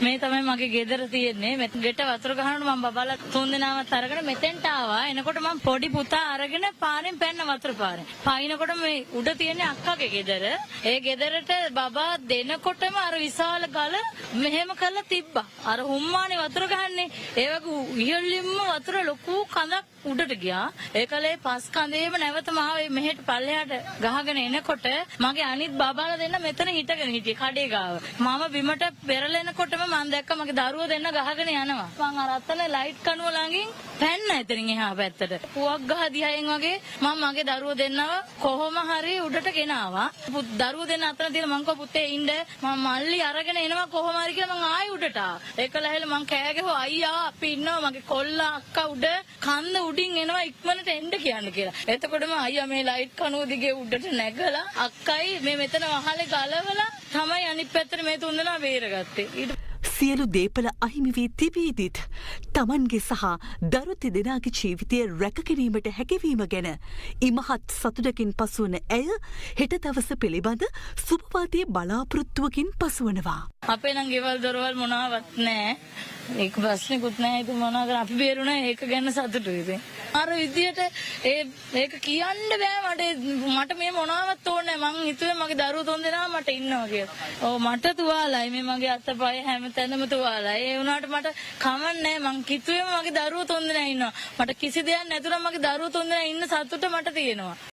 මේ තමයි මගේ ගෙදර තියෙන්නේ. මෙතන ගෙට වතුර ගහනකොට මම බබාලා 3 දෙනාවත් අරගෙන මෙතෙන්ට ආවා. එනකොට මම පොඩි පුතා අරගෙන පාරෙන් පැන්න වතුර පාරෙන්. පායිනකොට මේ උඩ තියෙන්නේ අක්කාගේ ගෙදර. ඒ ගෙදරට බබා දෙනකොටම අර විශාල ගල මෙහෙම කරලා තිබ්බා. අර හුම්මානේ වතුර ගහන්නේ. ඒ වගේ ඉහළින්ම වතුර ලොකු කඳක් උඩට ගියා. ඒකලේ පස් කඳේම නැවත මාව මෙහෙට පල්ලෙහාට ගහගෙන එනකොට මගේ අනිත් බබාලා දෙන්න මෙතන හිටගෙන හිටියේ කඩේ ගාව. මම බිමට පෙරලෙනකොටම මම දැක්ක මගේ දරුවෝ දෙන්න ගහගෙන යනවා. මං අර අතන ලයිට් කණුව ළඟින් පැන්න එතනින් එහා පැත්තට. පුවක් ගහ දිහායෙන් වගේ මම මගේ දරුවෝ දෙන්නව කොහොම හරි උඩට ගෙනාවා. දරුවෝ දෙන්න අතන තියලා මං කව පුතේ ඉන්න මම මල්ලි අරගෙන එනවා කොහොම හරි කියලා මං ආයි උඩට ආවා. ඒකල හැල මං කෑ ගැහුවා අයියා අපි ඉන්නවා මගේ කොල්ලා අක්කා උඩ කන්ද උඩින් එනවා ඉක්මනට එන්න කියන්න කියලා. එතකොටම අයියා මේ ලයිට් කණුව දිගේ උඩට නැගලා අක්කයි මේ මෙතන වහලේ ගලවලා තමයි අනිත් පැත්තට මේ තුන් දෙනා බේරගත්තේ. සියලු දේපල අහිමි වී තිබීදිත් තමන්ගේ සහ දරු දෙදෙනාගේ ජීවිතය රැකගැනීමට හැකිවීම ගැන ඉමහත් සතුටකින් පසුවන ඇය හෙට දවස පිළිබඳ සුබවාදී බලාපොරොත්තුවකින් පසුවනවා. අපේ නම් ගෙවල් දොරවල් මොනවත් නැහැ. ඒක ප්‍රශ්නෙකුත් නැහැ. ඒක මොනවා කර අපි බේරුණා ඒක ගැන සතුටුයි ඉතින්. අර විදියට ඒක කියන්න බෑ මට මේ මොනවත් ඕනේ නැහැ. මං හිතුවේ මගේ දරුවෝ තුන් දෙනා මට ඉන්නවා කියලා. ඔව් මට තුවාලයි මේ මගේ අතපය හැමතැනම තුවාලයි. ඒ වුණාට මට කමන්නේ මං කිතුවේම මගේ දරුවෝ තුන් දෙනා ඉන්නවා. මට කිසි දෙයක් නැතුණා මගේ දරුවෝ තුන් දෙනා ඉන්න සතුට මට තියෙනවා.